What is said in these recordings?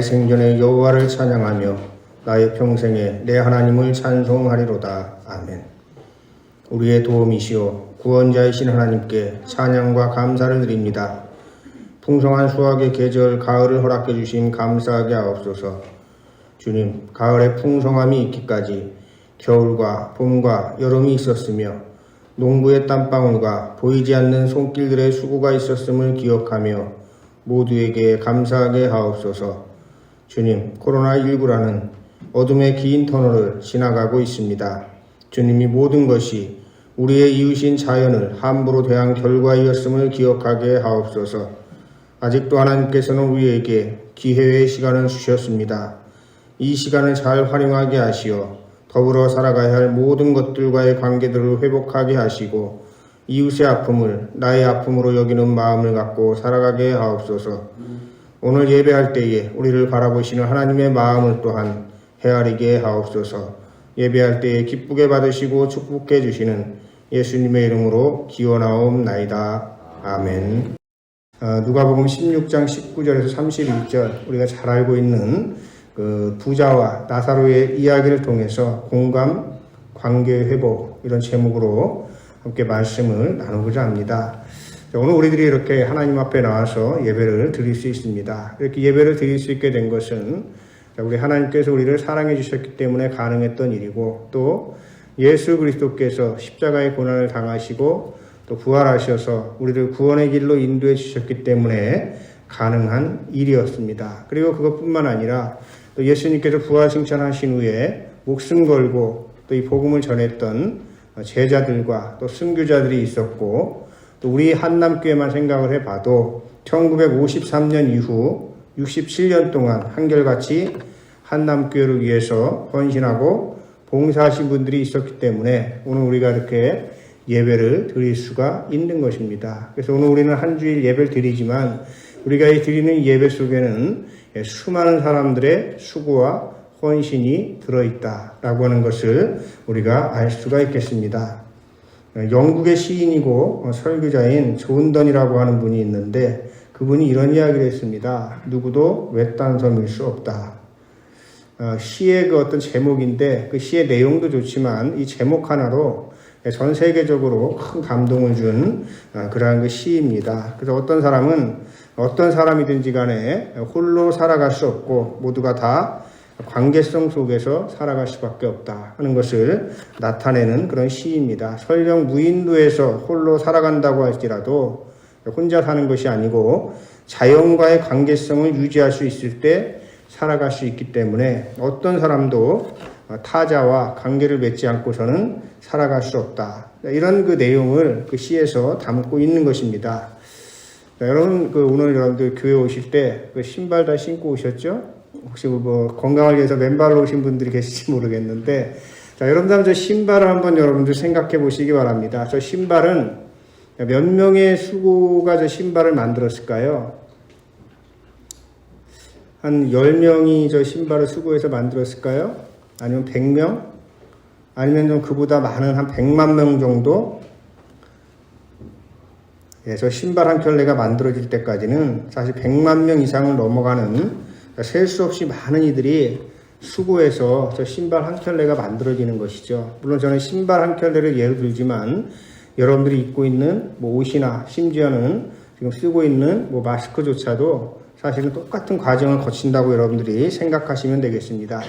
나의 생전에 여호와를 찬양하며 나의 평생에 내 하나님을 찬송하리로다. 아멘. 우리의 도움이시오 구원자이신 하나님께 찬양과 감사를 드립니다. 풍성한 수확의 계절 가을을 허락해 주신 감사하게 하옵소서. 주님, 가을의 풍성함이 있기까지 겨울과 봄과 여름이 있었으며 농부의 땀방울과 보이지 않는 손길들의 수고가 있었음을 기억하며 모두에게 감사하게 하옵소서. 주님, 코로나19라는 어둠의 긴 터널을 지나가고 있습니다. 주님이 모든 것이 우리의 이웃인 자연을 함부로 대한 결과이었음을 기억하게 하옵소서. 아직도 하나님께서는 우리에게 기회의 시간을 주셨습니다. 이 시간을 잘 활용하게 하시어 더불어 살아가야 할 모든 것들과의 관계들을 회복하게 하시고 이웃의 아픔을 나의 아픔으로 여기는 마음을 갖고 살아가게 하옵소서. 오늘 예배할 때에 우리를 바라보시는 하나님의 마음을 또한 헤아리게 하옵소서. 예배할 때에 기쁘게 받으시고 축복해 주시는 예수님의 이름으로 기원하옵나이다. 아멘. 누가복음 16장 19절에서 31절 우리가 잘 알고 있는 그 부자와 나사로의 이야기를 통해서 공감, 관계 회복 이런 제목으로 함께 말씀을 나누고자 합니다. 오늘 우리들이 이렇게 하나님 앞에 나와서 예배를 드릴 수 있습니다. 이렇게 예배를 드릴 수 있게 된 것은 우리 하나님께서 우리를 사랑해 주셨기 때문에 가능했던 일이고 또 예수 그리스도께서 십자가의 고난을 당하시고 또 부활하셔서 우리를 구원의 길로 인도해 주셨기 때문에 가능한 일이었습니다. 그리고 그것뿐만 아니라 또 예수님께서 부활 승천하신 후에 목숨 걸고 또 이 복음을 전했던 제자들과 또 순교자들이 있었고 또 우리 한남교회만 생각을 해봐도 1953년 이후 67년 동안 한결같이 한남교회를 위해서 헌신하고 봉사하신 분들이 있었기 때문에 오늘 우리가 이렇게 예배를 드릴 수가 있는 것입니다. 그래서 오늘 우리는 한 주일 예배를 드리지만 우리가 이 드리는 예배 속에는 수많은 사람들의 수고와 헌신이 들어있다라고 하는 것을 우리가 알 수가 있겠습니다. 영국의 시인이고 설교자인 존던이라고 하는 분이 있는데 그분이 이런 이야기를 했습니다. 누구도 외딴 섬일 수 없다. 시의 그 어떤 제목인데 그 시의 내용도 좋지만 이 제목 하나로 전 세계적으로 큰 감동을 준 그러한 그 시입니다. 그래서 어떤 사람은 어떤 사람이든지 간에 홀로 살아갈 수 없고 모두가 다 관계성 속에서 살아갈 수밖에 없다 하는 것을 나타내는 그런 시입니다. 설령 무인도에서 홀로 살아간다고 할지라도 혼자 사는 것이 아니고 자연과의 관계성을 유지할 수 있을 때 살아갈 수 있기 때문에 어떤 사람도 타자와 관계를 맺지 않고서는 살아갈 수 없다. 이런 그 내용을 그 시에서 담고 있는 것입니다. 여러분, 오늘 여러분들 교회 오실 때 그 신발 다 신고 오셨죠? 혹시 건강을 위해서 맨발로 오신 분들이 계실지 모르겠는데, 자, 여러분들 저 신발을 한번 여러분들 생각해 보시기 바랍니다. 저 신발은 몇 명의 수고가 저 신발을 만들었을까요? 한 10명이 저 신발을 수고해서 만들었을까요? 아니면 100명? 아니면 좀 그보다 많은 한 100만 명 정도? 예, 저 신발 한 켤레가 만들어질 때까지는 사실 100만 명 이상을 넘어가는 셀 수 없이 많은 이들이 수고해서 저 신발 한 켤레가 만들어지는 것이죠. 물론 저는 신발 한 켤레를 예로 들지만 여러분들이 입고 있는 옷이나 심지어는 지금 쓰고 있는 마스크조차도 사실은 똑같은 과정을 거친다고 여러분들이 생각하시면 되겠습니다.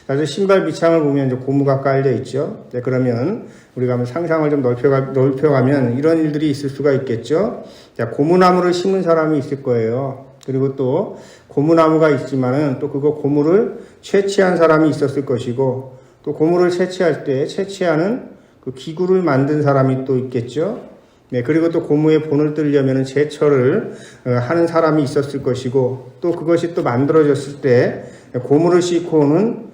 그래서 신발 밑창을 보면 이제 고무가 깔려 있죠. 네, 그러면 우리가 한번 상상을 좀 넓혀가면 이런 일들이 있을 수가 있겠죠. 자, 고무나무를 심은 사람이 있을 거예요. 그리고 또 고무나무가 있지만은 또 그거 고무를 채취한 사람이 있었을 것이고 또 고무를 채취할 때 채취하는 그 기구를 만든 사람이 또 있겠죠. 네, 그리고 또 고무의 본을 뜰려면 제철을 하는 사람이 있었을 것이고 또 그것이 또 만들어졌을 때 고무를 싣고 오는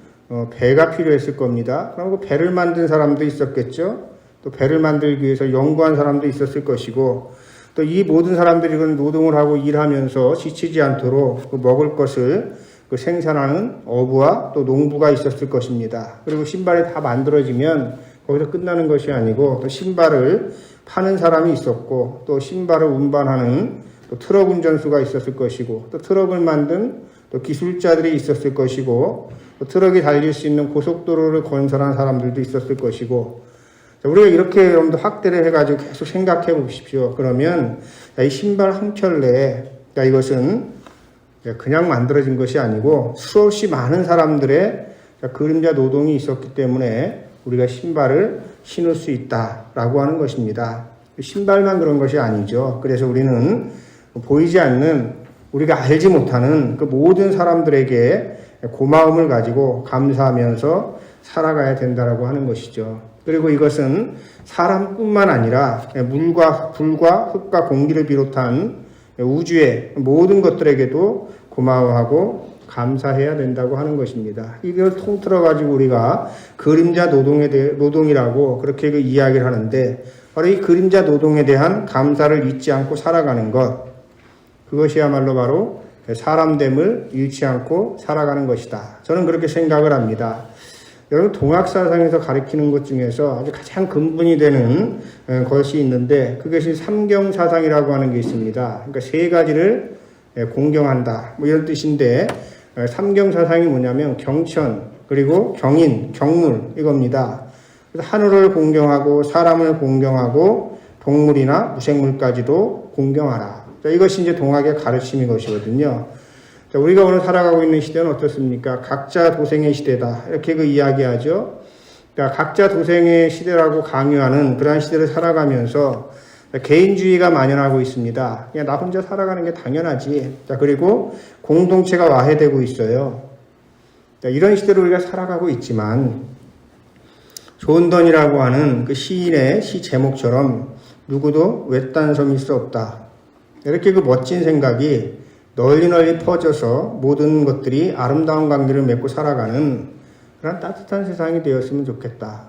배가 필요했을 겁니다. 그리고 배를 만든 사람도 있었겠죠. 또 배를 만들기 위해서 연구한 사람도 있었을 것이고 또 이 모든 사람들이 노동을 하고 일하면서 지치지 않도록 그 먹을 것을 그 생산하는 어부와 또 농부가 있었을 것입니다. 그리고 신발이 다 만들어지면 거기서 끝나는 것이 아니고 또 신발을 파는 사람이 있었고 또 신발을 운반하는 또 트럭 운전수가 있었을 것이고 또 트럭을 만든 또 또 기술자들이 있었을 것이고, 또 트럭이 달릴 수 있는 고속도로를 건설한 사람들도 있었을 것이고, 우리가 이렇게 여러분들 확대를 해가지고 계속 생각해 보십시오. 그러면 이 신발 한 켤레, 이것은 그냥 만들어진 것이 아니고 수없이 많은 사람들의 그림자 노동이 있었기 때문에 우리가 신발을 신을 수 있다라고 하는 것입니다. 신발만 그런 것이 아니죠. 그래서 우리는 보이지 않는, 우리가 알지 못하는 그 모든 사람들에게 고마움을 가지고 감사하면서 살아가야 된다라고 하는 것이죠. 그리고 이것은 사람뿐만 아니라 물과 불과 흙과 공기를 비롯한 우주의 모든 것들에게도 고마워하고 감사해야 된다고 하는 것입니다. 이걸 통틀어 가지고 우리가 그림자 노동이라고 그렇게 이야기를 하는데, 바로 이 그림자 노동에 대한 감사를 잊지 않고 살아가는 것, 그것이야말로 바로 사람됨을 잃지 않고 살아가는 것이다. 저는 그렇게 생각을 합니다. 여러분, 동학사상에서 가르치는 것 중에서 아주 가장 근본이 되는 것이 있는데, 그것이 삼경사상이라고 하는 게 있습니다. 그러니까 세 가지를 공경한다, 이런 뜻인데, 삼경사상이 뭐냐면 경천, 그리고 경인, 경물, 이겁니다. 그래서 하늘을 공경하고 사람을 공경하고 동물이나 무생물까지도 공경하라. 이것이 이제 동학의 가르침인 것이거든요. 우리가 오늘 살아가고 있는 시대는 어떻습니까? 각자 도생의 시대다, 이렇게 이야기하죠. 그러니까 각자 도생의 시대라고 강요하는 그러한 시대를 살아가면서 개인주의가 만연하고 있습니다. 그냥 나 혼자 살아가는 게 당연하지. 그리고 공동체가 와해되고 있어요. 이런 시대로 우리가 살아가고 있지만, 존던이라고 하는 그 시인의 시 제목처럼 누구도 외딴 섬일 수 없다, 이렇게 멋진 생각이 널리 퍼져서 모든 것들이 아름다운 관계를 맺고 살아가는 그런 따뜻한 세상이 되었으면 좋겠다.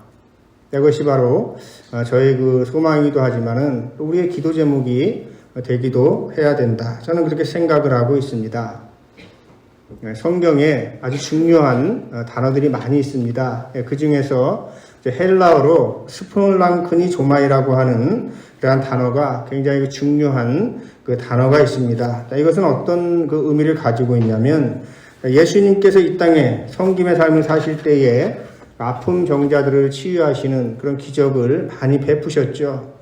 이것이 바로 저의 소망이기도 하지만은 우리의 기도 제목이 되기도 해야 된다. 저는 그렇게 생각을 하고 있습니다. 성경에 아주 중요한 단어들이 많이 있습니다. 그 중에서 헬라어로 스폴랑크니 조마이라고 하는 그러한 단어가 굉장히 중요한 그 단어가 있습니다. 이것은 어떤 그 의미를 가지고 있냐면, 예수님께서 이 땅에 성김의 삶을 사실 때에 아픈 병자들을 치유하시는 그런 기적을 많이 베푸셨죠.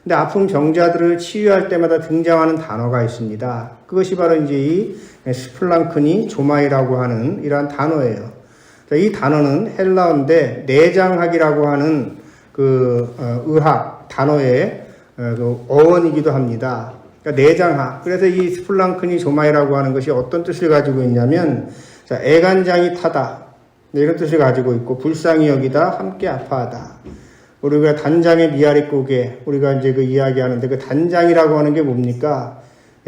근데 아픈 병자들을 치유할 때마다 등장하는 단어가 있습니다. 그것이 바로 이제 이 스플랑크니 조마이라고 하는 이러한 단어예요. 이 단어는 헬라어인데 내장학이라고 하는 의학 단어의 어원이기도 합니다. 그러니까 내장학. 그래서 이 스플랑크니 조마이라고 하는 것이 어떤 뜻을 가지고 있냐면, 애간장이 타다, 이런 뜻을 가지고 있고, 불쌍히 여기다, 함께 아파하다. 우리가 단장의 미아리 고개, 우리가 이제 이야기하는데, 그 단장이라고 하는 게 뭡니까?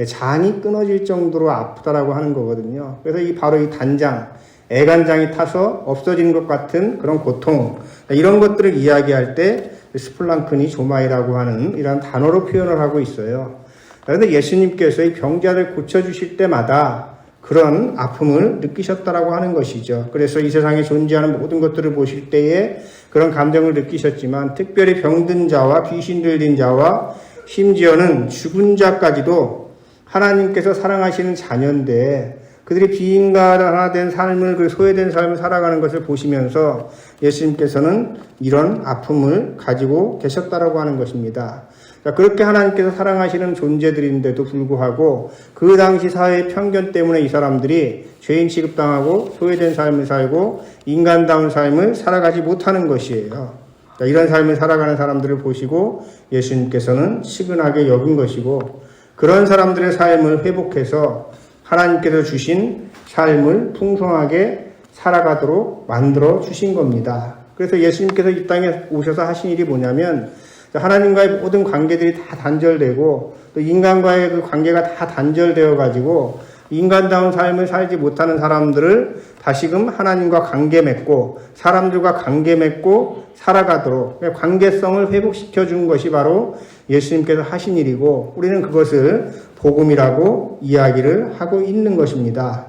장이 끊어질 정도로 아프다라고 하는 거거든요. 그래서 바로 이 단장, 애간장이 타서 없어지는 것 같은 그런 고통, 이런 것들을 이야기할 때 스플랑크니 조마이라고 하는 이런 단어로 표현을 하고 있어요. 그런데 예수님께서 이 병자를 고쳐주실 때마다 그런 아픔을 느끼셨다라고 하는 것이죠. 그래서 이 세상에 존재하는 모든 것들을 보실 때에 그런 감정을 느끼셨지만, 특별히 병든 자와 귀신 들린 자와 심지어는 죽은 자까지도 하나님께서 사랑하시는 자녀인데 그들이 비인간화된 삶을, 소외된 삶을 살아가는 것을 보시면서 예수님께서는 이런 아픔을 가지고 계셨다라고 하는 것입니다. 그렇게 하나님께서 사랑하시는 존재들인데도 불구하고 그 당시 사회의 편견 때문에 이 사람들이 죄인 취급당하고 소외된 삶을 살고 인간다운 삶을 살아가지 못하는 것이에요. 이런 삶을 살아가는 사람들을 보시고 예수님께서는 시근하게 여긴 것이고, 그런 사람들의 삶을 회복해서 하나님께서 주신 삶을 풍성하게 살아가도록 만들어 주신 겁니다. 그래서 예수님께서 이 땅에 오셔서 하신 일이 뭐냐면, 하나님과의 모든 관계들이 다 단절되고 또 인간과의 그 관계가 다 단절되어 가지고 인간다운 삶을 살지 못하는 사람들을 다시금 하나님과 관계 맺고 사람들과 관계 맺고 살아가도록 관계성을 회복시켜 준 것이 바로 예수님께서 하신 일이고, 우리는 그것을 복음이라고 이야기를 하고 있는 것입니다.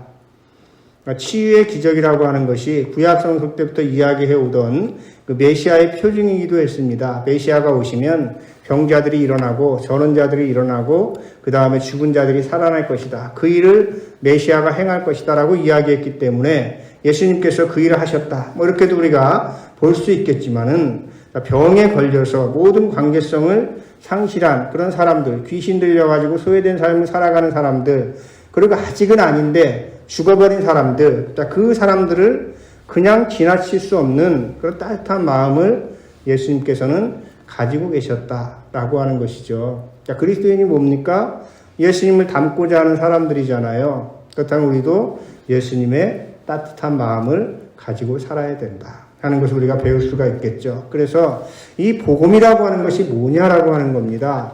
치유의 기적이라고 하는 것이 구약 성서 때부터 이야기해 오던 그 메시아의 표징이기도 했습니다. 메시아가 오시면 병자들이 일어나고 전원자들이 일어나고 그 다음에 죽은 자들이 살아날 것이다. 그 일을 메시아가 행할 것이다 라고 이야기했기 때문에 예수님께서 그 일을 하셨다. 뭐 이렇게도 우리가 볼 수 있겠지만은 병에 걸려서 모든 관계성을 상실한 그런 사람들, 귀신 들려가지고 소외된 삶을 살아가는 사람들, 그리고 아직은 아닌데 죽어버린 사람들, 그 사람들을 그냥 지나칠 수 없는 그런 따뜻한 마음을 예수님께서는 가지고 계셨다라고 하는 것이죠. 그리스도인이 뭡니까? 예수님을 닮고자 하는 사람들이잖아요. 그렇다면 우리도 예수님의 따뜻한 마음을 가지고 살아야 된다 하는 것을 우리가 배울 수가 있겠죠. 그래서 이 복음이라고 하는 것이 뭐냐라고 하는 겁니다.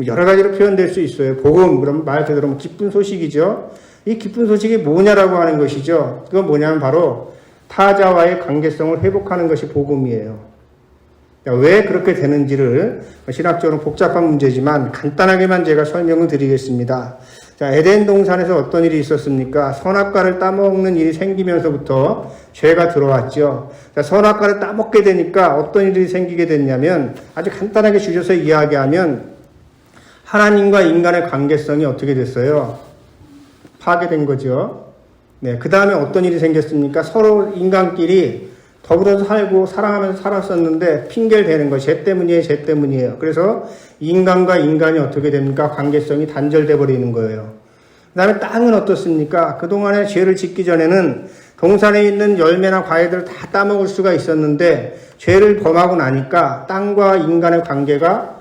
여러 가지로 표현될 수 있어요. 복음, 그럼 말 그대로 기쁜 소식이죠. 이 기쁜 소식이 뭐냐라고 하는 것이죠. 그건 뭐냐면 바로 타자와의 관계성을 회복하는 것이 복음이에요. 왜 그렇게 되는지를 신학적으로 복잡한 문제지만 간단하게만 제가 설명을 드리겠습니다. 자, 에덴 동산에서 어떤 일이 있었습니까? 선악과를 따먹는 일이 생기면서부터 죄가 들어왔죠. 자, 선악과를 따먹게 되니까 어떤 일이 생기게 됐냐면 아주 간단하게 줄여서 이야기하면 하나님과 인간의 관계성이 어떻게 됐어요? 파괴된 거죠. 네, 그 다음에 어떤 일이 생겼습니까? 서로 인간끼리 더불어서 살고 사랑하면서 살았었는데 핑계를 대는 거, 쟤 때문이에요. 그래서 인간과 인간이 어떻게 됩니까? 관계성이 단절돼 버리는 거예요. 그 다음에 땅은 어떻습니까? 그동안에 죄를 짓기 전에는 동산에 있는 열매나 과일들을 다 따먹을 수가 있었는데 죄를 범하고 나니까 땅과 인간의 관계가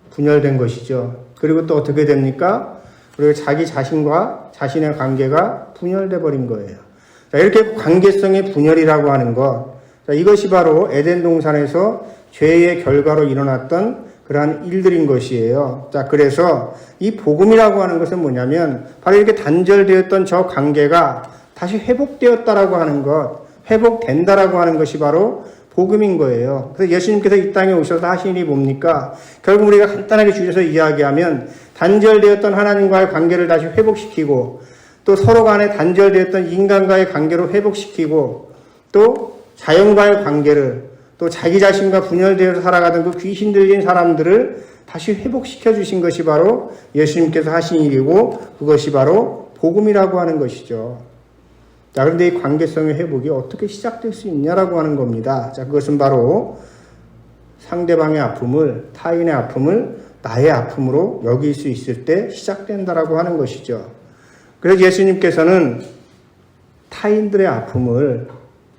분열된 것이죠. 그리고 또 어떻게 됩니까? 그리고 자기 자신과 자신의 관계가 분열돼 버린 거예요. 자, 이렇게 관계성의 분열이라고 하는 것, 자, 이것이 바로 에덴 동산에서 죄의 결과로 일어났던 그러한 일들인 것이에요. 자, 그래서 이 복음이라고 하는 것은 뭐냐면 바로 이렇게 단절되었던 저 관계가 다시 회복되었다라고 하는 것, 회복된다라고 하는 것이 바로 복음인 거예요. 그래서 예수님께서 이 땅에 오셔서 하신 일이 뭡니까? 결국 우리가 간단하게 줄여서 이야기하면 단절되었던 하나님과의 관계를 다시 회복시키고 또 서로 간에 단절되었던 인간과의 관계를 회복시키고 또 자연과의 관계를 또 자기 자신과 분열되어서 살아가던 그 귀신 들린 사람들을 다시 회복시켜 주신 것이 바로 예수님께서 하신 일이고 그것이 바로 복음이라고 하는 것이죠. 자, 그런데 이 관계성의 회복이 어떻게 시작될 수 있냐라고 하는 겁니다. 자, 그것은 바로 상대방의 아픔을, 타인의 아픔을 나의 아픔으로 여길 수 있을 때 시작된다라고 하는 것이죠. 그래서 예수님께서는 타인들의 아픔을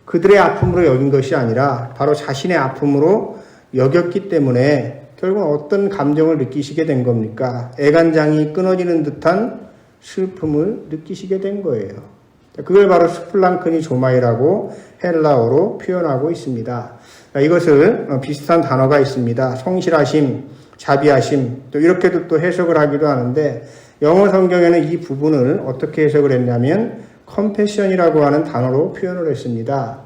그들의 아픔으로 여긴 것이 아니라 바로 자신의 아픔으로 여겼기 때문에 결국 어떤 감정을 느끼시게 된 겁니까? 애간장이 끊어지는 듯한 슬픔을 느끼시게 된 거예요. 그걸 바로 스플랑크니 조마이라고 헬라어로 표현하고 있습니다. 이것을 비슷한 단어가 있습니다. 성실하심, 자비하심, 또 이렇게도 또 해석을 하기도 하는데 영어 성경에는 이 부분을 어떻게 해석을 했냐면 compassion이라고 하는 단어로 표현을 했습니다.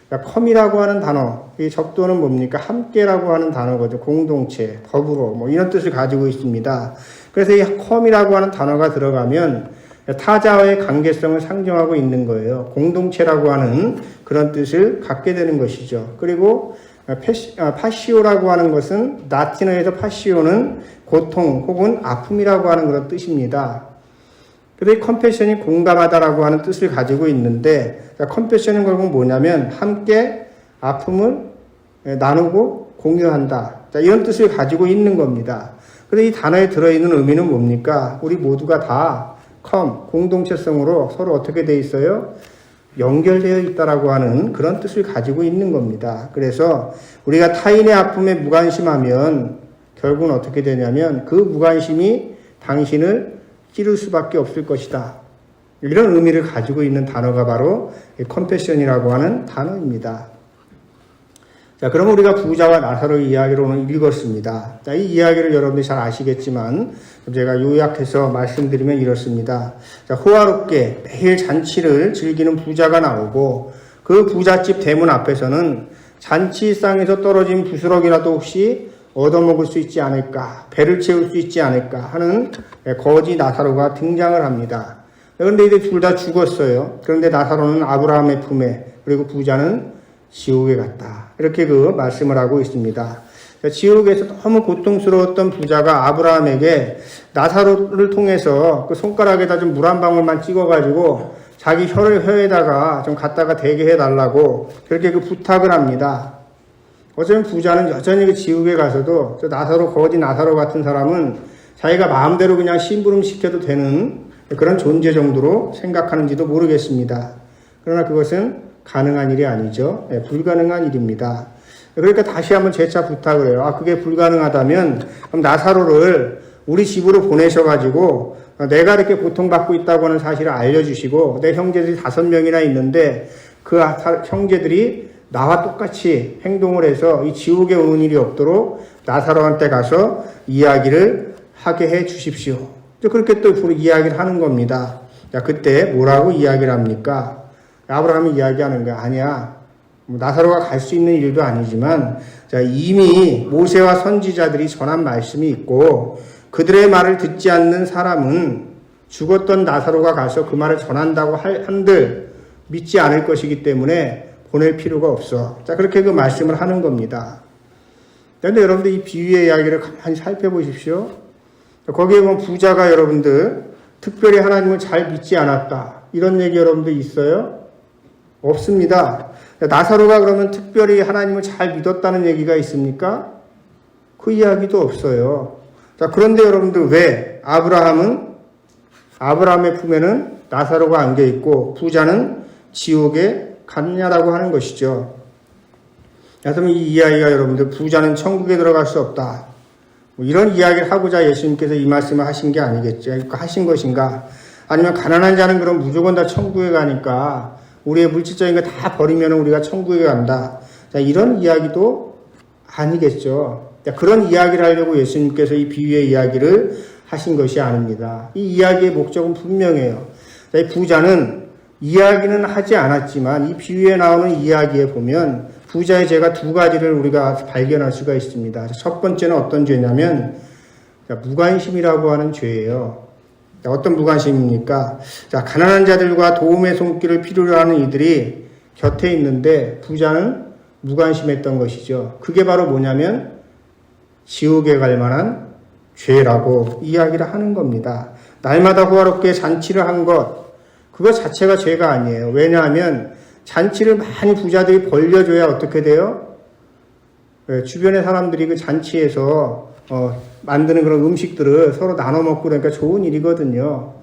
그러니까 come이라고 하는 단어, 이 적도는 뭡니까? 함께라고 하는 단어거든요. 공동체, 더불어, 뭐 이런 뜻을 가지고 있습니다. 그래서 이 come이라고 하는 단어가 들어가면 타자와의 관계성을 상징하고 있는 거예요. 공동체라고 하는 그런 뜻을 갖게 되는 것이죠. 그리고 파시오라고 하는 것은 라틴어에서 파시오는 고통 혹은 아픔이라고 하는 그런 뜻입니다. 그래서 이 컴패션이 공감하다라고 하는 뜻을 가지고 있는데 컴패션은 결국 뭐냐면 함께 아픔을 나누고 공유한다. 자, 이런 뜻을 가지고 있는 겁니다. 그런데 이 단어에 들어있는 의미는 뭡니까? 우리 모두가 다 공동체성으로 서로 어떻게 돼 있어요? 연결되어 있다라고 하는 그런 뜻을 가지고 있는 겁니다. 그래서 우리가 타인의 아픔에 무관심하면 결국은 어떻게 되냐면 그 무관심이 당신을 찌를 수밖에 없을 것이다. 이런 의미를 가지고 있는 단어가 바로 컴패션이라고 하는 단어입니다. 자, 그럼 우리가 부자와 나사로의 이야기를 오늘 읽었습니다. 자, 이 이야기를 여러분들이 잘 아시겠지만 제가 요약해서 말씀드리면 이렇습니다. 자, 호화롭게 매일 잔치를 즐기는 부자가 나오고 그 부잣집 대문 앞에서는 잔치상에서 떨어진 부스러기라도 혹시 얻어먹을 수 있지 않을까, 배를 채울 수 있지 않을까 하는 거지 나사로가 등장을 합니다. 그런데 이들 둘 다 죽었어요. 그런데 나사로는 아브라함의 품에, 그리고 부자는 지옥에 갔다. 이렇게 그 말씀을 하고 있습니다. 지옥에서 너무 고통스러웠던 부자가 아브라함에게 나사로를 통해서 그 손가락에다 좀 물 한 방울만 찍어가지고 자기 혀에다가 좀 갖다가 대게 해달라고 그렇게 그 부탁을 합니다. 어쩌면 부자는 여전히 그 지옥에 가서도 저 나사로, 거지 나사로 같은 사람은 자기가 마음대로 그냥 심부름 시켜도 되는 그런 존재 정도로 생각하는지도 모르겠습니다. 그러나 그것은 가능한 일이 아니죠. 불가능한 일입니다. 그러니까 다시 한번 재차 부탁을 해요. 그게 불가능하다면 그럼 나사로를 우리 집으로 보내셔가지고 내가 이렇게 고통받고 있다고 하는 사실을 알려주시고 내 형제들이 5명이나 있는데 그 형제들이 나와 똑같이 행동을 해서 이 지옥에 오는 일이 없도록 나사로한테 가서 이야기를 하게 해 주십시오. 그렇게 또 이야기를 하는 겁니다. 자, 그때 뭐라고 이야기를 합니까? 아브라함이 이야기하는 거야. 아니야. 나사로가 갈 수 있는 일도 아니지만 자, 이미 모세와 선지자들이 전한 말씀이 있고 그들의 말을 듣지 않는 사람은 죽었던 나사로가 가서 그 말을 전한다고 한들 믿지 않을 것이기 때문에 보낼 필요가 없어. 자, 그렇게 그 말씀을 하는 겁니다. 그런데 여러분들 이 비유의 이야기를 가만히 살펴보십시오. 거기에 보면 부자가 여러분들 특별히 하나님을 잘 믿지 않았다. 이런 얘기 여러분들 있어요? 없습니다. 나사로가 그러면 특별히 하나님을 잘 믿었다는 얘기가 있습니까? 그 이야기도 없어요. 자, 그런데 여러분들 왜 아브라함의 품에는 나사로가 안겨 있고 부자는 지옥에 갔냐라고 하는 것이죠. 그래서 이 이야기가 여러분들 부자는 천국에 들어갈 수 없다. 이런 이야기를 하고자 예수님께서 이 말씀을 하신 게 아니겠죠. 하신 것인가? 아니면 가난한 자는 그럼 무조건 다 천국에 가니까 우리의 물질적인 거 다 버리면 우리가 천국에 간다. 자, 이런 이야기도 아니겠죠. 자, 그런 이야기를 하려고 예수님께서 이 비유의 이야기를 하신 것이 아닙니다. 이 이야기의 목적은 분명해요. 자, 이 부자는 이야기는 하지 않았지만 이 비유에 나오는 이야기에 보면 부자의 죄가 2가지를 우리가 발견할 수가 있습니다. 첫 번째는 어떤 죄냐면 무관심이라고 하는 죄예요. 어떤 무관심입니까? 자, 가난한 자들과 도움의 손길을 필요로 하는 이들이 곁에 있는데 부자는 무관심했던 것이죠. 그게 바로 뭐냐면 지옥에 갈 만한 죄라고 이야기를 하는 겁니다. 날마다 호화롭게 잔치를 한 것, 그것 자체가 죄가 아니에요. 왜냐하면 잔치를 많이 부자들이 벌려줘야 어떻게 돼요? 주변의 사람들이 그 잔치에서 만드는 그런 음식들을 서로 나눠 먹고 그러니까 좋은 일이거든요.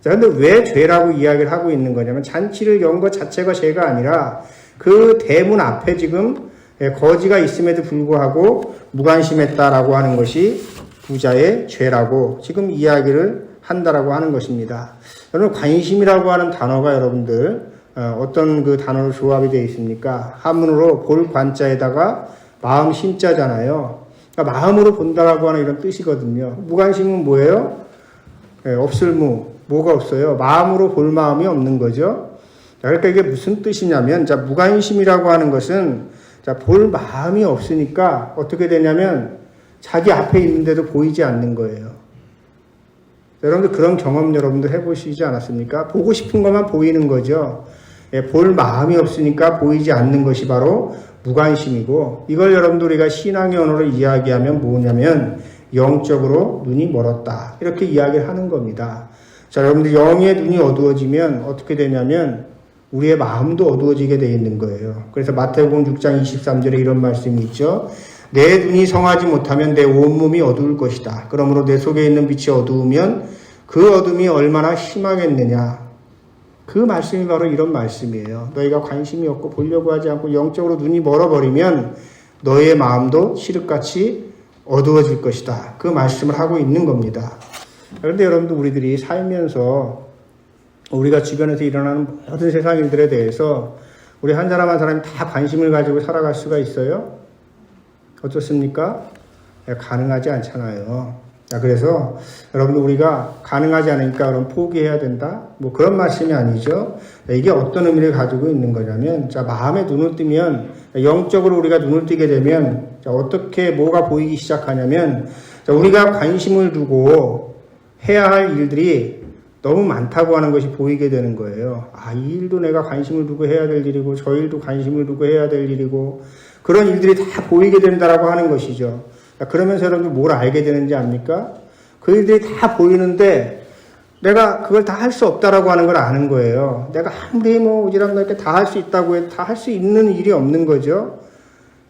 자, 근데 왜 죄라고 이야기를 하고 있는 거냐면 잔치를 연 것 자체가 죄가 아니라 그 대문 앞에 지금 거지가 있음에도 불구하고 무관심했다라고 하는 것이 부자의 죄라고 지금 이야기를 한다라고 하는 것입니다. 여러분, 관심이라고 하는 단어가 여러분들 어떤 그 단어로 조합이 되어 있습니까? 한문으로 볼 관자에다가 마음 심자잖아요. 그러니까 마음으로 본다라고 하는 이런 뜻이거든요. 무관심은 뭐예요? 없을무. 뭐가 없어요? 마음으로 볼 마음이 없는 거죠. 자, 그러니까 이게 무슨 뜻이냐면, 자, 무관심이라고 하는 것은, 자, 볼 마음이 없으니까 어떻게 되냐면, 자기 앞에 있는데도 보이지 않는 거예요. 여러분들 그런 경험 여러분들 해보시지 않았습니까? 보고 싶은 것만 보이는 거죠. 볼 마음이 없으니까 보이지 않는 것이 바로 무관심이고, 이걸 여러분들 우리가 신앙의 언어로 이야기하면 뭐냐면 영적으로 눈이 멀었다, 이렇게 이야기를 하는 겁니다. 자, 여러분들 영의 눈이 어두워지면 어떻게 되냐면 우리의 마음도 어두워지게 되어 있는 거예요. 그래서 마태복음 6장 23절에 이런 말씀이 있죠. 내 눈이 성하지 못하면 내 온몸이 어두울 것이다. 그러므로 내 속에 있는 빛이 어두우면 그 어둠이 얼마나 심하겠느냐. 그 말씀이 바로 이런 말씀이에요. 너희가 관심이 없고 보려고 하지 않고 영적으로 눈이 멀어버리면 너의 마음도 칠흑같이 어두워질 것이다. 그 말씀을 하고 있는 겁니다. 그런데 여러분들 우리들이 살면서 우리가 주변에서 일어나는 모든 세상 일들에 대해서 우리 한 사람 한 사람이 다 관심을 가지고 살아갈 수가 있어요? 어떻습니까? 가능하지 않잖아요. 그래서 여러분들 우리가 가능하지 않으니까 그럼 포기해야 된다? 뭐 그런 말씀이 아니죠. 이게 어떤 의미를 가지고 있는 거냐면, 자, 마음에 눈을 뜨면, 영적으로 우리가 눈을 뜨게 되면, 자, 어떻게 뭐가 보이기 시작하냐면, 자, 우리가 관심을 두고 해야 할 일들이 너무 많다고 하는 것이 보이게 되는 거예요. 이 일도 내가 관심을 두고 해야 될 일이고 저 일도 관심을 두고 해야 될 일이고 그런 일들이 다 보이게 된다라고 하는 것이죠. 그러면서 여러분들 뭘 알게 되는지 압니까? 그 일들이 다 보이는데 내가 그걸 다 할 수 없다라고 하는 걸 아는 거예요. 내가 아무리 오지랖 넓게 다 할 수 있다고 해도 다 할 수 있는 일이 없는 거죠.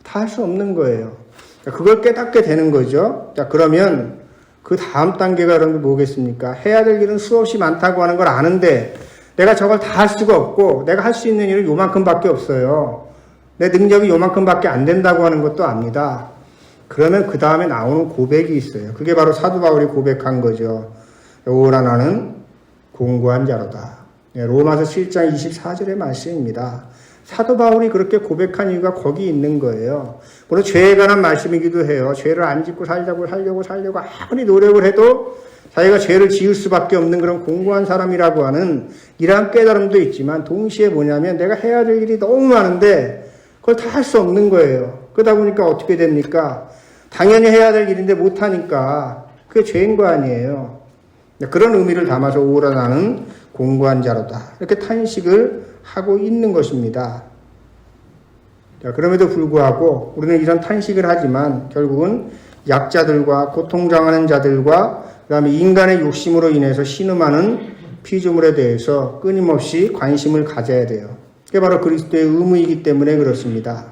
다 할 수 없는 거예요. 그걸 깨닫게 되는 거죠. 자, 그러면 그 다음 단계가 여러분들 뭐겠습니까? 해야 될 일은 수없이 많다고 하는 걸 아는데 내가 저걸 다 할 수가 없고 내가 할 수 있는 일은 요만큼밖에 없어요. 내 능력이 요만큼밖에 안 된다고 하는 것도 압니다. 그러면 그 다음에 나오는 고백이 있어요. 그게 바로 사도 바울이 고백한 거죠. 오라 나는 공고한 자로다. 로마서 7장 24절의 말씀입니다. 사도 바울이 그렇게 고백한 이유가 거기 있는 거예요. 물론 죄에 관한 말씀이기도 해요. 죄를 안 짓고 살려고 아무리 노력을 해도 자기가 죄를 지을 수밖에 없는 그런 공고한 사람이라고 하는 이러한 깨달음도 있지만 동시에 뭐냐면 내가 해야 될 일이 너무 많은데 그걸 다 할 수 없는 거예요. 그러다 보니까 어떻게 됩니까? 당연히 해야 될 일인데 못하니까 그게 죄인 거 아니에요. 그런 의미를 담아서 오라 나는 공고한 자로다. 이렇게 탄식을 하고 있는 것입니다. 자, 그럼에도 불구하고 우리는 이런 탄식을 하지만 결국은 약자들과 고통당하는 자들과 그다음에 인간의 욕심으로 인해서 신음하는 피조물에 대해서 끊임없이 관심을 가져야 돼요. 그게 바로 그리스도의 의무이기 때문에 그렇습니다.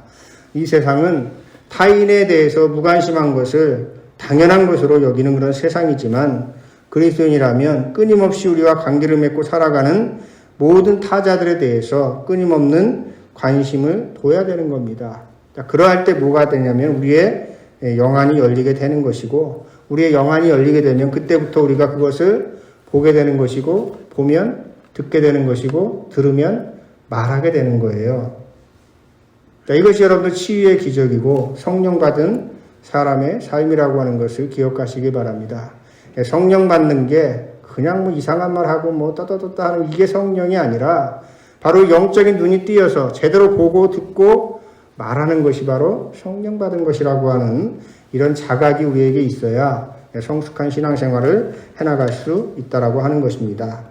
이 세상은 타인에 대해서 무관심한 것을 당연한 것으로 여기는 그런 세상이지만 그리스도인이라면 끊임없이 우리와 관계를 맺고 살아가는 모든 타자들에 대해서 끊임없는 관심을 둬야 되는 겁니다. 자, 그러할 때 뭐가 되냐면 우리의 영안이 열리게 되는 것이고 우리의 영안이 열리게 되면 그때부터 우리가 그것을 보게 되는 것이고 보면 듣게 되는 것이고 들으면 말하게 되는 거예요. 자, 이것이 여러분들 치유의 기적이고 성령 받은 사람의 삶이라고 하는 것을 기억하시기 바랍니다. 성령 받는 게 그냥 이상한 말 하고 떠떠떠떠 하는 이게 성령이 아니라 바로 영적인 눈이 띄어서 제대로 보고 듣고 말하는 것이 바로 성령 받은 것이라고 하는 이런 자각이 우리에게 있어야 성숙한 신앙생활을 해나갈 수 있다라고 하는 것입니다.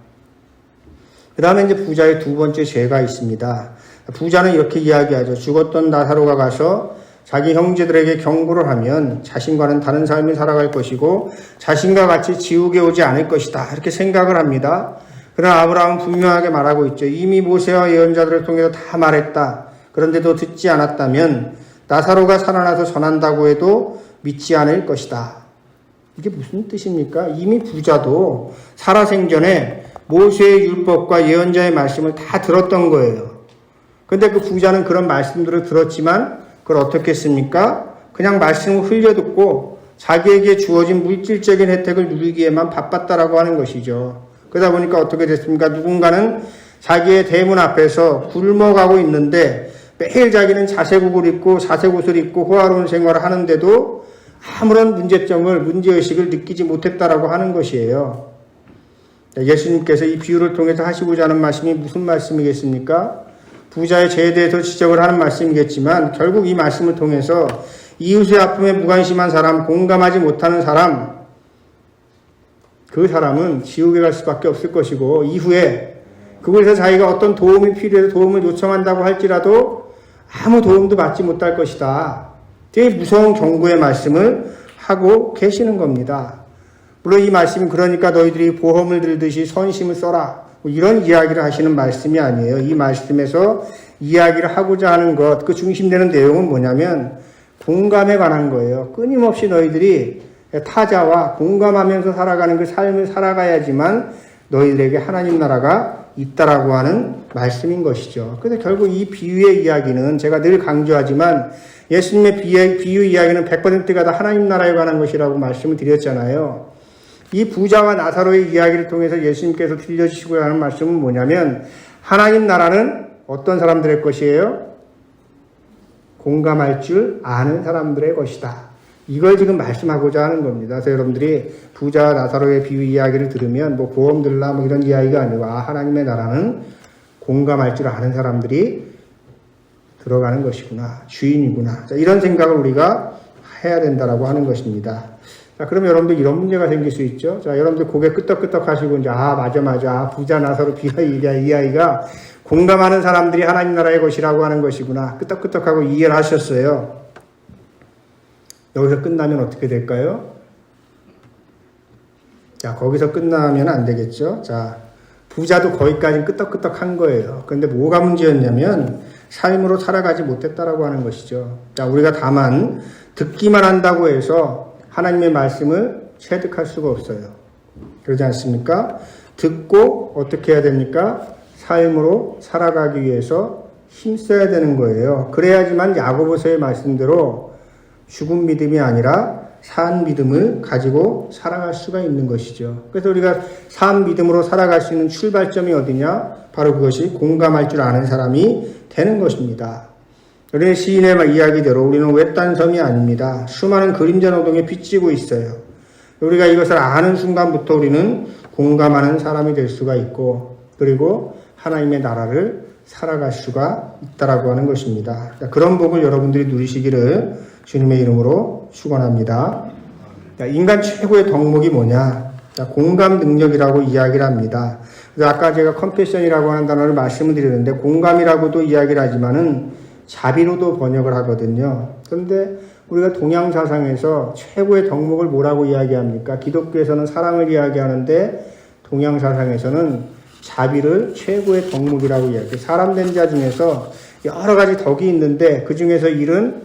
그 다음에 이제 부자의 두 번째 죄가 있습니다. 부자는 이렇게 이야기하죠. 죽었던 나사로가 가서 자기 형제들에게 경고를 하면 자신과는 다른 삶을 살아갈 것이고 자신과 같이 지옥에 오지 않을 것이다. 이렇게 생각을 합니다. 그러나 아브라함은 분명하게 말하고 있죠. 이미 모세와 예언자들을 통해서 다 말했다. 그런데도 듣지 않았다면 나사로가 살아나서 전한다고 해도 믿지 않을 것이다. 이게 무슨 뜻입니까? 이미 부자도 살아생전에 모세의 율법과 예언자의 말씀을 다 들었던 거예요. 그런데 그 부자는 그런 말씀들을 들었지만 그걸 어떻게 했습니까? 그냥 말씀을 흘려듣고 자기에게 주어진 물질적인 혜택을 누리기에만 바빴다라고 하는 것이죠. 그러다 보니까 어떻게 됐습니까? 누군가는 자기의 대문 앞에서 굶어가고 있는데 매일 자기는 자색옷을 입고 호화로운 생활을 하는데도 아무런 문제의식을 느끼지 못했다라고 하는 것이에요. 예수님께서 이 비유를 통해서 하시고자 하는 말씀이 무슨 말씀이겠습니까? 부자의 죄에 대해서 지적을 하는 말씀이겠지만 결국 이 말씀을 통해서 이웃의 아픔에 무관심한 사람, 공감하지 못하는 사람, 그 사람은 지옥에 갈 수밖에 없을 것이고 이후에 그곳에서 자기가 어떤 도움이 필요해서 도움을 요청한다고 할지라도 아무 도움도 받지 못할 것이다. 되게 무서운 경고의 말씀을 하고 계시는 겁니다. 물론 이 말씀은 그러니까 너희들이 보험을 들듯이 선심을 써라. 이런 이야기를 하시는 말씀이 아니에요. 이 말씀에서 이야기를 하고자 하는 것, 그 중심되는 내용은 뭐냐면 공감에 관한 거예요. 끊임없이 너희들이 타자와 공감하면서 살아가는 그 삶을 살아가야지만 너희들에게 하나님 나라가 있다라고 하는 말씀인 것이죠. 그래서 결국 이 비유의 이야기는 제가 늘 강조하지만 예수님의 비유 이야기는 100%가 다 하나님 나라에 관한 것이라고 말씀을 드렸잖아요. 이 부자와 나사로의 이야기를 통해서 예수님께서 들려주시고자 하는 말씀은 뭐냐면 하나님 나라는 어떤 사람들의 것이에요? 공감할 줄 아는 사람들의 것이다. 이걸 지금 말씀하고자 하는 겁니다. 그래서 여러분들이 부자와 나사로의 비유 이야기를 들으면 보험 들라 이런 이야기가 아니고 하나님의 나라는 공감할 줄 아는 사람들이 들어가는 것이구나. 주인이구나. 이런 생각을 우리가 해야 된다라고 하는 것입니다. 자, 그럼 여러분들 이런 문제가 생길 수 있죠. 자, 여러분들 고개 끄덕끄덕 하시고, 이제, 맞아. 부자 나사로 비가 이 아이가 공감하는 사람들이 하나님 나라의 것이라고 하는 것이구나. 끄덕끄덕하고 이해를 하셨어요. 여기서 끝나면 어떻게 될까요? 자, 거기서 끝나면 안 되겠죠. 자, 부자도 거기까지 끄덕끄덕 한 거예요. 그런데 뭐가 문제였냐면, 삶으로 살아가지 못했다라고 하는 것이죠. 자, 우리가 다만 듣기만 한다고 해서 하나님의 말씀을 체득할 수가 없어요. 그러지 않습니까? 듣고 어떻게 해야 됩니까? 삶으로 살아가기 위해서 힘써야 되는 거예요. 그래야지만 야고보서의 말씀대로 죽은 믿음이 아니라 산 믿음을 가지고 살아갈 수가 있는 것이죠. 그래서 우리가 산 믿음으로 살아갈 수 있는 출발점이 어디냐? 바로 그것이 공감할 줄 아는 사람이 되는 것입니다. 우리는 시인의 이야기대로 우리는 외딴 섬이 아닙니다. 수많은 그림자 노동에 빚지고 있어요. 우리가 이것을 아는 순간부터 우리는 공감하는 사람이 될 수가 있고, 그리고 하나님의 나라를 살아갈 수가 있다라고 하는 것입니다. 그런 복을 여러분들이 누리시기를 주님의 이름으로 축원합니다. 인간 최고의 덕목이 뭐냐? 공감 능력이라고 이야기를 합니다. 그래서 아까 제가 컴패션이라고 하는 단어를 말씀을 드렸는데, 공감이라고도 이야기를 하지만은 자비로도 번역을 하거든요. 그런데 우리가 동양 사상에서 최고의 덕목을 뭐라고 이야기합니까? 기독교에서는 사랑을 이야기하는데 동양 사상에서는 자비를 최고의 덕목이라고 이야기해요. 사람 된 자 중에서 여러 가지 덕이 있는데 그 중에서 1은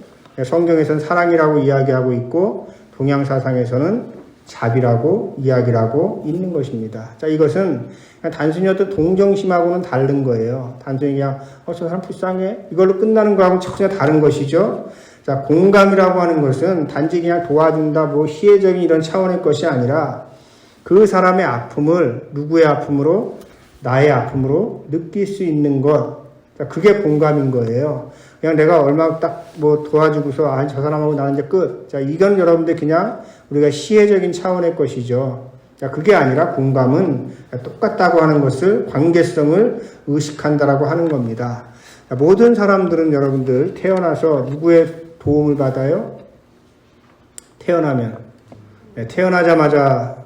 성경에서는 사랑이라고 이야기하고 있고 동양 사상에서는 자비라고 이야기를 하고 있는 것입니다. 자, 이것은 그냥 단순히 어떤 동정심하고는 다른 거예요. 단순히 그냥 저 사람 불쌍해 이걸로 끝나는 거하고는 전혀 다른 것이죠. 자, 공감이라고 하는 것은 단지 그냥 도와준다, 희애적인 이런 차원의 것이 아니라 그 사람의 아픔을 누구의 아픔으로? 나의 아픔으로 느낄 수 있는 것. 자, 그게 공감인 거예요. 그냥 내가 얼마 딱 도와주고서 저 사람하고 나는 이제 끝. 자, 이건 여러분들 그냥 우리가 시혜적인 차원의 것이죠. 자, 그게 아니라 공감은 똑같다고 하는 것을 관계성을 의식한다라고 하는 겁니다. 자, 모든 사람들은 여러분들 태어나서 누구의 도움을 받아요? 태어나면. 태어나자마자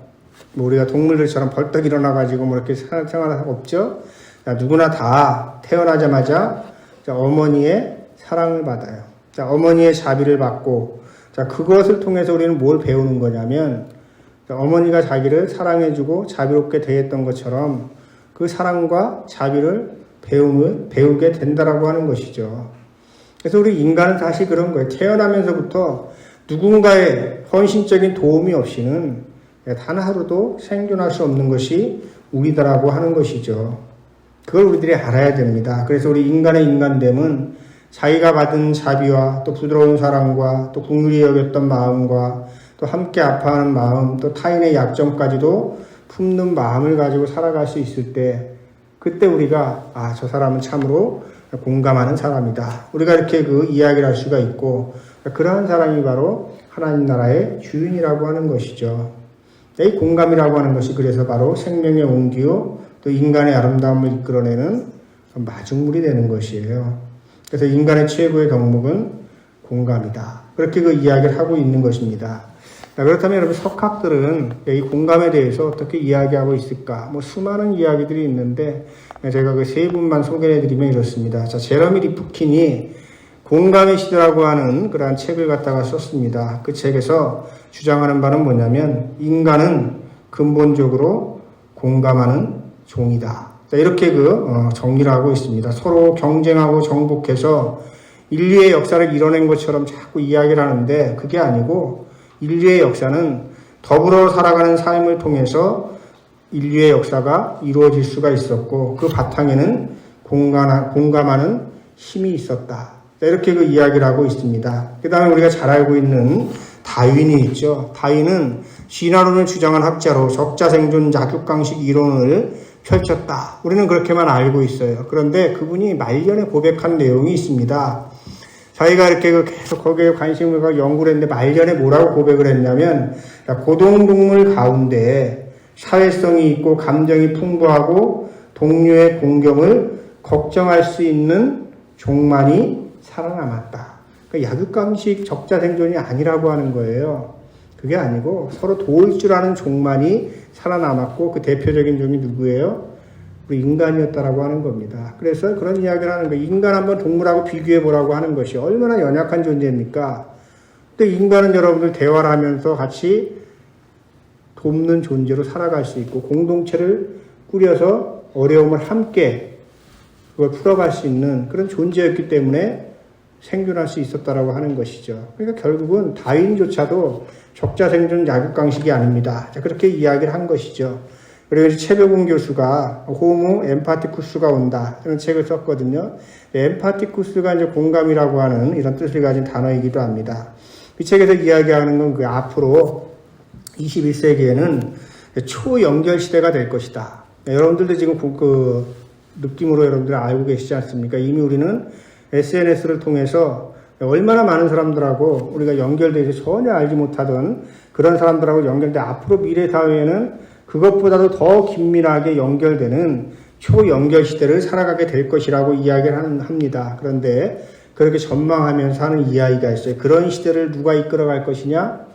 우리가 동물들처럼 벌떡 일어나가지고 이렇게 생활할 수 없죠? 자, 누구나 다 태어나자마자 어머니의 사랑을 받아요. 자, 어머니의 자비를 받고, 자, 그것을 통해서 우리는 뭘 배우는 거냐면, 어머니가 자기를 사랑해주고 자비롭게 대했던 것처럼 그 사랑과 자비를 배우게 된다라고 하는 것이죠. 그래서 우리 인간은 다시 그런 거예요. 태어나면서부터 누군가의 헌신적인 도움이 없이는 단 하루도 생존할 수 없는 것이 우리다라고 하는 것이죠. 그걸 우리들이 알아야 됩니다. 그래서 우리 인간의 인간됨은 자기가 받은 자비와 또 부드러운 사랑과 또 긍휼히 여겼던 마음과 또 함께 아파하는 마음, 또 타인의 약점까지도 품는 마음을 가지고 살아갈 수 있을 때, 그때 우리가 저 사람은 참으로 공감하는 사람이다. 우리가 이렇게 그 이야기를 할 수가 있고, 그러한 사람이 바로 하나님 나라의 주인이라고 하는 것이죠. 이 공감이라고 하는 것이 그래서 바로 생명의 온기요, 또 인간의 아름다움을 이끌어내는 마중물이 되는 것이에요. 그래서 인간의 최고의 덕목은 공감이다. 그렇게 그 이야기를 하고 있는 것입니다. 자, 그렇다면 여러분 석학들은 이 공감에 대해서 어떻게 이야기하고 있을까? 수많은 이야기들이 있는데 제가 그 세 분만 소개해드리면 이렇습니다. 자, 제러미 리프킨이 공감의 시대라고 하는 그러한 책을 갖다가 썼습니다. 그 책에서 주장하는 바는 뭐냐면 인간은 근본적으로 공감하는 종이다. 자, 이렇게 정리를 하고 있습니다. 서로 경쟁하고 정복해서 인류의 역사를 이뤄낸 것처럼 자꾸 이야기를 하는데 그게 아니고 인류의 역사는 더불어 살아가는 삶을 통해서 인류의 역사가 이루어질 수가 있었고 그 바탕에는 공감하는 힘이 있었다. 자, 이렇게 그 이야기를 하고 있습니다. 그 다음에 우리가 잘 알고 있는 다윈이 있죠. 다윈은 진화론을 주장한 학자로 적자생존 약육강식 이론을 펼쳤다. 우리는 그렇게만 알고 있어요. 그런데 그분이 말년에 고백한 내용이 있습니다. 자기가 이렇게 계속 거기에 관심을 갖고 연구를 했는데 말년에 뭐라고 고백을 했냐면 고동동물 가운데 사회성이 있고 감정이 풍부하고 동료의 공경을 걱정할 수 있는 종만이 살아남았다. 그러니까 약육강식 적자생존이 아니라고 하는 거예요. 그게 아니고 서로 도울 줄 아는 종만이 살아남았고 그 대표적인 종이 누구예요? 우리 인간이었다라고 하는 겁니다. 그래서 그런 이야기를 하는 거예요. 인간 한번 동물하고 비교해 보라고 하는 것이 얼마나 연약한 존재입니까? 근데 인간은 여러분들 대화를 하면서 같이 돕는 존재로 살아갈 수 있고 공동체를 꾸려서 어려움을 함께 그걸 풀어갈 수 있는 그런 존재였기 때문에 생존할 수 있었다라고 하는 것이죠. 그러니까 결국은 다윈조차도 적자생존 야급강식이 아닙니다. 자, 그렇게 이야기를 한 것이죠. 그리고 최백운 교수가 호모 엠파티쿠스가 온다 이런 책을 썼거든요. 엠파티쿠스가 이제 공감이라고 하는 이런 뜻을 가진 단어이기도 합니다. 이 책에서 이야기하는 건 그 앞으로 21세기에는 초연결 시대가 될 것이다. 여러분들도 지금 그 느낌으로 여러분들 알고 계시지 않습니까? 이미 우리는 SNS를 통해서 얼마나 많은 사람들하고 우리가 연결돼서 전혀 알지 못하던 그런 사람들하고 연결돼 앞으로 미래 사회에는 그것보다도 더 긴밀하게 연결되는 초연결 시대를 살아가게 될 것이라고 이야기를 합니다. 그런데 그렇게 전망하면서 하는 이야기가 있어요. 그런 시대를 누가 이끌어갈 것이냐?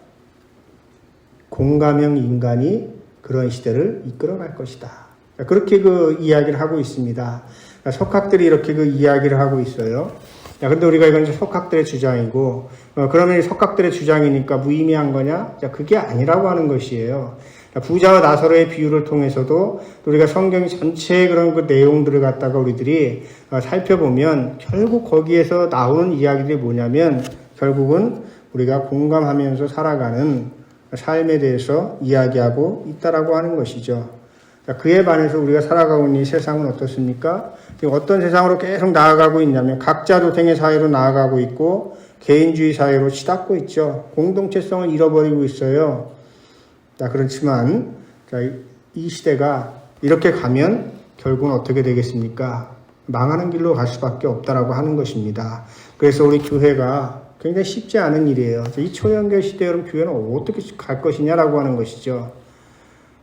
공감형 인간이 그런 시대를 이끌어갈 것이다. 그렇게 그 이야기를 하고 있습니다. 석학들이 이렇게 그 이야기를 하고 있어요. 근데 우리가 이건 석학들의 주장이고, 그러면 석학들의 주장이니까 무의미한 거냐? 그게 아니라고 하는 것이에요. 부자와 나사로의 비유를 통해서도 우리가 성경 전체의 그런 그 내용들을 갖다가 우리들이 살펴보면 결국 거기에서 나오는 이야기들이 뭐냐면 결국은 우리가 공감하면서 살아가는 삶에 대해서 이야기하고 있다라고 하는 것이죠. 그에 반해서 우리가 살아가고 있는 이 세상은 어떻습니까? 어떤 세상으로 계속 나아가고 있냐면 각자 도생의 사회로 나아가고 있고 개인주의 사회로 치닫고 있죠. 공동체성을 잃어버리고 있어요. 그렇지만 이 시대가 이렇게 가면 결국은 어떻게 되겠습니까? 망하는 길로 갈 수밖에 없다라고 하는 것입니다. 그래서 우리 교회가 굉장히 쉽지 않은 일이에요. 이 초연결 시대에 그럼 교회는 어떻게 갈 것이냐라고 하는 것이죠.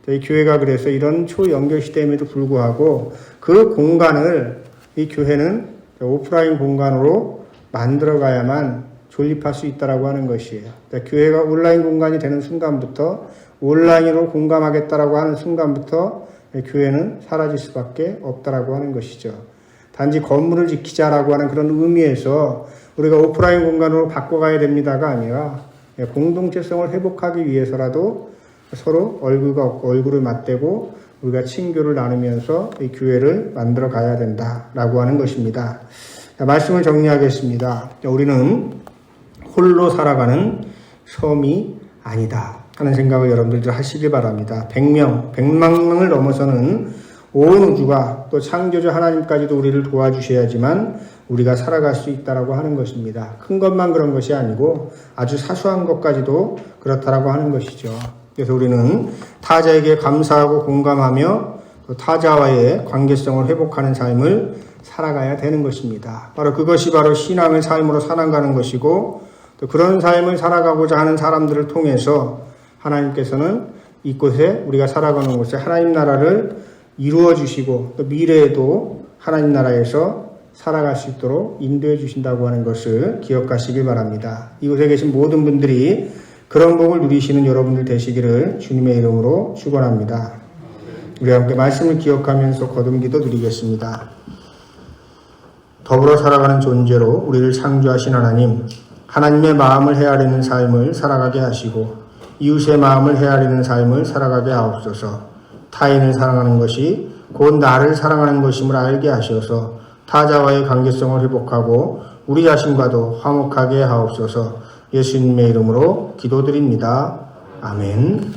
저희 교회가 그래서 이런 초연결 시대임에도 불구하고 그 공간을 이 교회는 오프라인 공간으로 만들어가야만 존립할 수 있다라고 하는 것이에요. 교회가 온라인 공간이 되는 순간부터 온라인으로 공감하겠다라고 하는 순간부터 교회는 사라질 수밖에 없다라고 하는 것이죠. 단지 건물을 지키자라고 하는 그런 의미에서 우리가 오프라인 공간으로 바꿔가야 됩니다가 아니라 공동체성을 회복하기 위해서라도 서로 얼굴을 맞대고 우리가 친교를 나누면서 이 교회를 만들어 가야 된다라고 하는 것입니다. 자, 말씀을 정리하겠습니다. 우리는 홀로 살아가는 섬이 아니다 하는 생각을 여러분들 하시길 바랍니다. 100만 명을 넘어서는 온 우주가 또 창조주 하나님까지도 우리를 도와주셔야지만 우리가 살아갈 수 있다라고 하는 것입니다. 큰 것만 그런 것이 아니고 아주 사소한 것까지도 그렇다라고 하는 것이죠. 그래서 우리는 타자에게 감사하고 공감하며 또 타자와의 관계성을 회복하는 삶을 살아가야 되는 것입니다. 바로 그것이 바로 신앙의 삶으로 살아가는 것이고 또 그런 삶을 살아가고자 하는 사람들을 통해서 하나님께서는 이곳에 우리가 살아가는 곳에 하나님 나라를 이루어 주시고 또 미래에도 하나님 나라에서 살아갈 수 있도록 인도해 주신다고 하는 것을 기억하시길 바랍니다. 이곳에 계신 모든 분들이 그런 복을 누리시는 여러분들 되시기를 주님의 이름으로 축원합니다. 우리 함께 말씀을 기억하면서 거듭기도 드리겠습니다. 더불어 살아가는 존재로 우리를 창조하신 하나님, 하나님의 마음을 헤아리는 삶을 살아가게 하시고 이웃의 마음을 헤아리는 삶을 살아가게 하옵소서. 타인을 사랑하는 것이 곧 나를 사랑하는 것임을 알게 하셔서 타자와의 관계성을 회복하고 우리 자신과도 화목하게 하옵소서. 예수님의 이름으로 기도드립니다. 아멘.